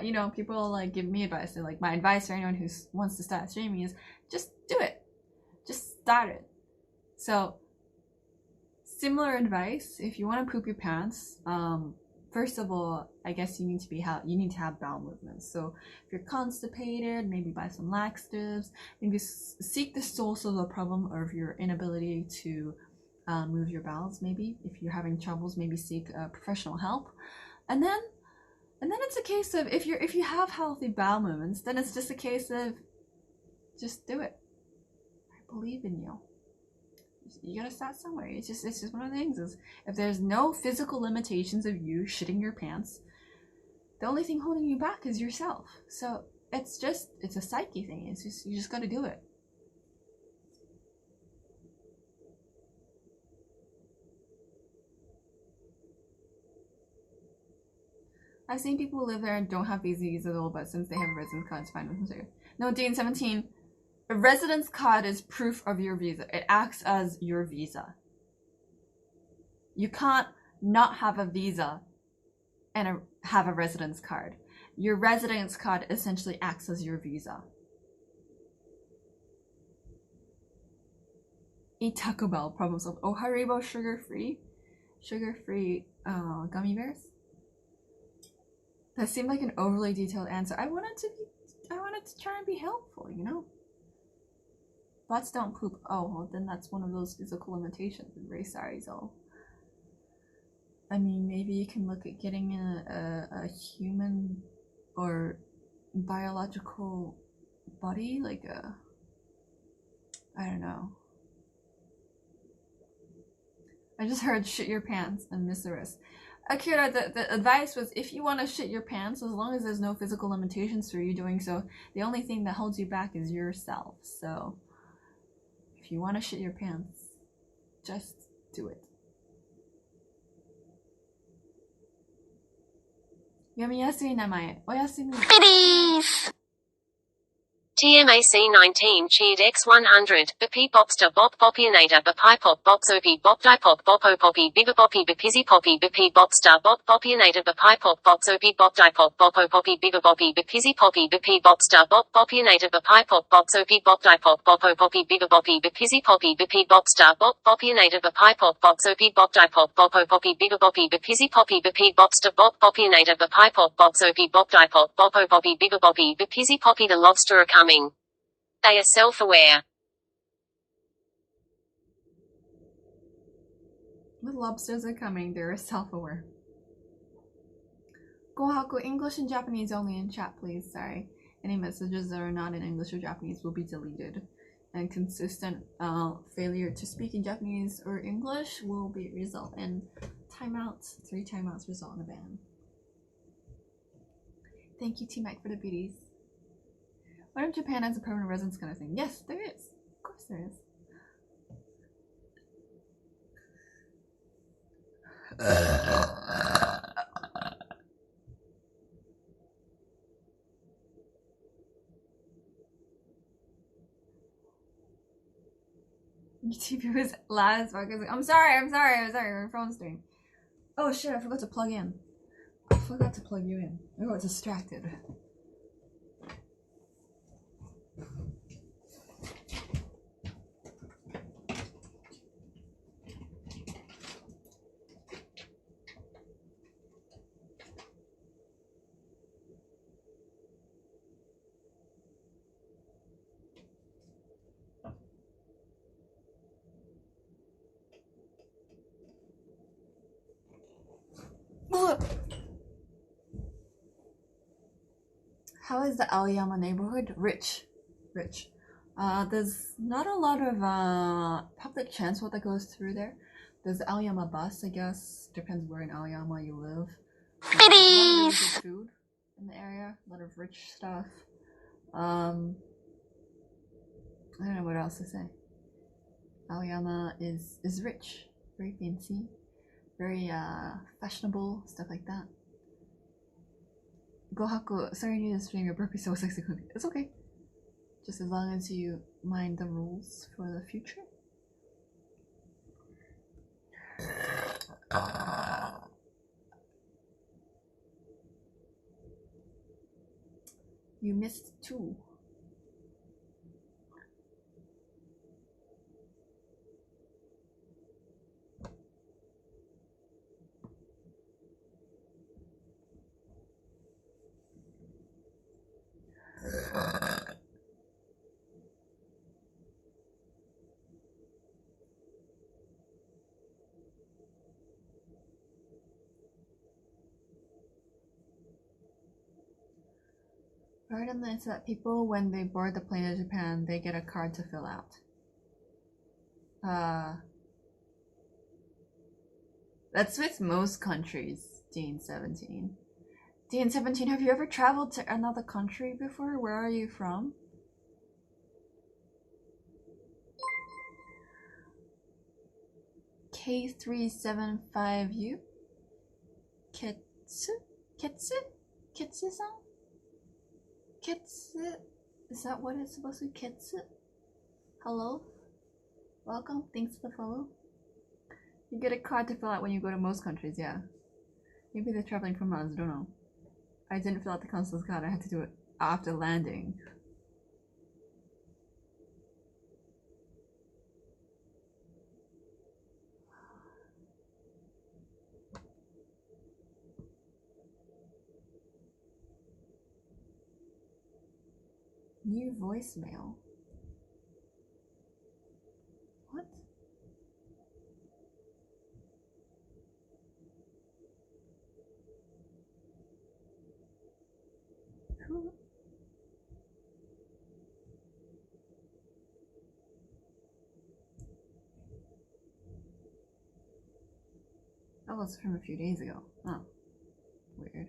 You know, people like give me advice. And like my advice for anyone who wants to start streaming is just do it. Just start it. So similar advice, if you want to poop your pants, first of all, I guess you need to have bowel movements. So if you're constipated, maybe buy some laxatives. Maybe seek the source of the problem or of your inability to move your bowels. Maybe if you're having troubles, maybe seek professional help. And then it's a case of if you have healthy bowel movements, then it's just a case of just do it. I believe in you. You gotta start somewhere. It's just one of the things is if there's no physical limitations of you shitting your pants, the only thing holding you back is yourself. So it's a psyche thing. It's just you just gotta do it. I've seen people who live there and don't have visas at all, but since they have a residence card, it's fine with them. No, Dean 17. A residence card is proof of your visa. It acts as your visa. You can't not have a visa and have a residence card. Your residence card essentially acts as your visa. Eat Taco Bell, problem solved. Oh, Haribo sugar-free gummy bears. That seemed like an overly detailed answer. I wanted to try and be helpful, you know? Butts don't poop. Oh, well, then that's one of those physical limitations. I'm very sorry, Zol. I mean, maybe you can look at getting a human or biological body, like I don't know. I just heard shit your pants and miss the rest. Akira, the advice was if you want to shit your pants, as long as there's no physical limitations for you doing so, the only thing that holds you back is yourself. So if you want to shit your pants, just do it. Yamiyasui namae. Oyasumi. Biddies! TMAC 19 cheered X100, Bp Bopster Bop Bopionator Bapi Pop Bopsopi Bop Dipop Bopo Poppy Bibba Boppy Bipizzy Poppy Bp Bopster Bop Bopionator Bapi Pop Bopsopi Bop Dipop Bopo Poppy Bibba Boppy Bipizzy Poppy Bp Bopster Bop Bopionator Bapi Pop Bopsopi Bop Dipop Bopo Poppy Bibba Boppy Bipizzy Poppy Bp Bopster Bop Bopionator Bapi Pop Bopsopi Bop Dipop Bopo Poppy Bibba Boppy Bipizzy Poppy Bp Bopster Bop Bopionator Bapi Pop Bopsopi Bop Dipop Bopo Poppy Bibba Boppy Bipizzy Poppy. The lobster are coming. They are self-aware. The lobsters are coming. They're self-aware. Gohaku, English and Japanese only in chat, please. Sorry. Any messages that are not in English or Japanese will be deleted. And consistent failure to speak in Japanese or English will be result in timeouts. 3 timeouts result in a ban. Thank you, T-Mac, for the beauties. What if Japan has a permanent residence kind of thing? Yes, there is. Of course there is. YouTube was loud as fuck. I'm sorry. Our phone's doing. Oh shit, I forgot to plug in. I forgot to plug you in. I got distracted. How is the Aoyama neighborhood? Rich. There's not a lot of public transport that goes through there. There's the Aoyama bus, I guess. Depends where in Aoyama you live. There's a lot of really good food in the area. A lot of rich stuff. I don't know what else to say. Aoyama is rich. Very fancy. Very fashionable. Stuff like that. Gohaku, sorry you need to stream your burpee so sexy cookie. It's okay. Just as long as you mind the rules for the future. You missed 2. Heard on this that people, when they board the plane to Japan, they get a card to fill out. That's with most countries, Dean 17. Dean 17, have you ever traveled to another country before? Where are you from? K375U? Ketsu? Ketsu? Ketsu-san? Ketsu? Is that what it's supposed to be? Ketsu? Hello? Welcome, thanks for the follow. You get a card to fill out when you go to most countries, yeah. Maybe they're traveling from us, I don't know. I didn't fill out the consul's card, I had to do it after landing. New voicemail? What? Who? That was from a few days ago. Oh. Weird.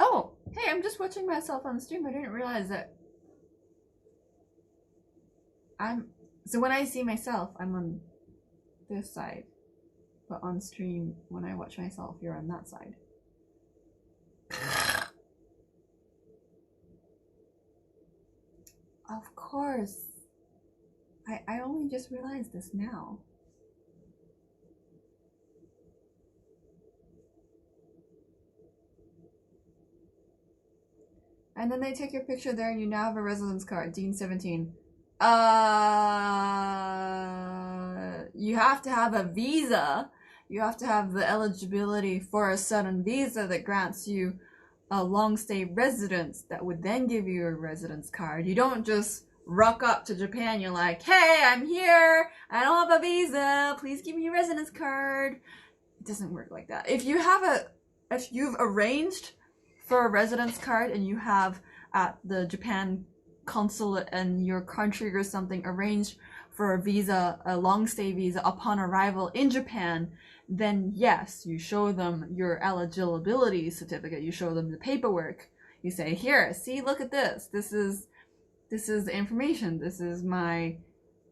Oh, hey, I'm just watching myself on stream. I didn't realize that so when I see myself, I'm on this side. But on stream, when I watch myself, you're on that side. Of course. I only just realized this now. And then they take your picture there and you now have a residence card, Dean 17. You have to have a visa. You have to have the eligibility for a certain visa that grants you a long stay residence that would then give you a residence card. You don't just rock up to Japan, you're like, hey, I'm here, I don't have a visa, please give me a residence card. It doesn't work like that. If you've arranged for a residence card and you have at the Japan consulate in your country or something arranged for a visa, a long stay visa upon arrival in Japan, then yes, you show them your eligibility certificate, you show them the paperwork, you say, here, see, look at this, this is the information, this is my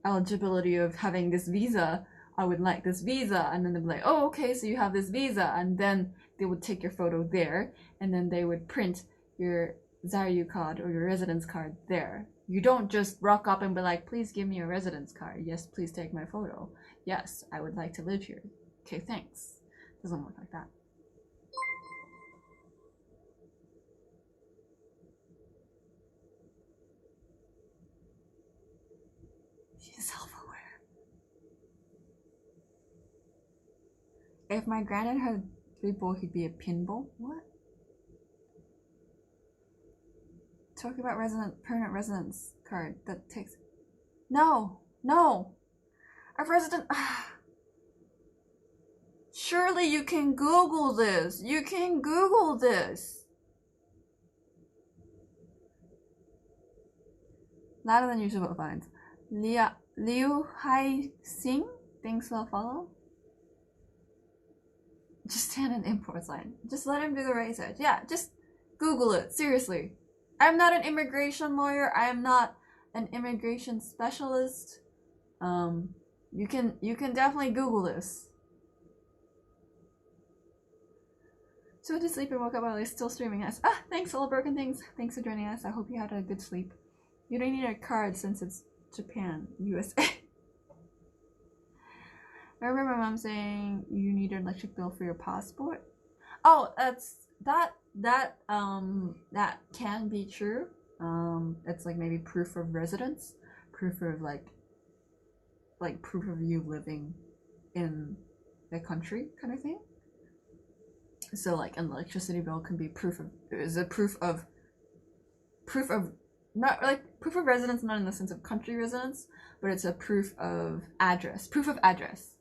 eligibility of having this visa, I would like this visa, and then they'd be like, oh, okay, so you have this visa, and then they would take your photo there, and then they would print your Zairyu card or your residence card there. You don't just rock up and be like, please give me a residence card. Yes, please take my photo. Yes, I would like to live here. Okay, thanks. Doesn't work like that. She's self-aware. If my granddad had 3 balls, he'd be a pinball? What? Talking about permanent residence card that takes... No! A resident... Surely you can Google this! You can Google this! Louder than usual but fine. Liu Hai Sing? Thanks for the follow. Just stand in the imports line. Just let him do the research. Yeah, just Google it. Seriously. I'm not an immigration lawyer. I am not an immigration specialist. You can definitely Google this. So I went to sleep and woke up while I was still streaming us. Thanks, all broken things. Thanks for joining us. I hope you had a good sleep. You don't need a card since it's Japan, USA. I remember my mom saying you need an electric bill for your passport. Oh, that can be true. It's like maybe proof of residence, proof of like proof of you living in the country kind of thing. So like an electricity bill can be proof of not like proof of residence, not in the sense of country residence, but it's a proof of address. Proof of address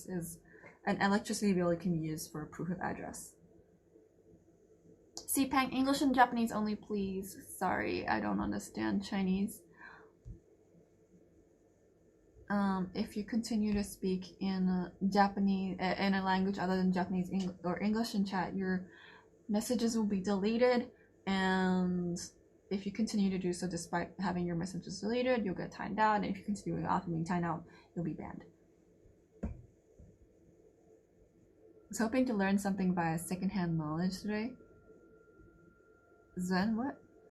is an electricity bill you can use for proof of address. Pang, English and Japanese only, please. Sorry, I don't understand Chinese. If you continue to speak in Japanese, in a language other than Japanese or English in chat, your messages will be deleted, and if you continue to do so despite having your messages deleted, you'll get timed out, and if you continue often being timed out, you'll be banned. I was hoping to learn something via secondhand knowledge today. Zen, what?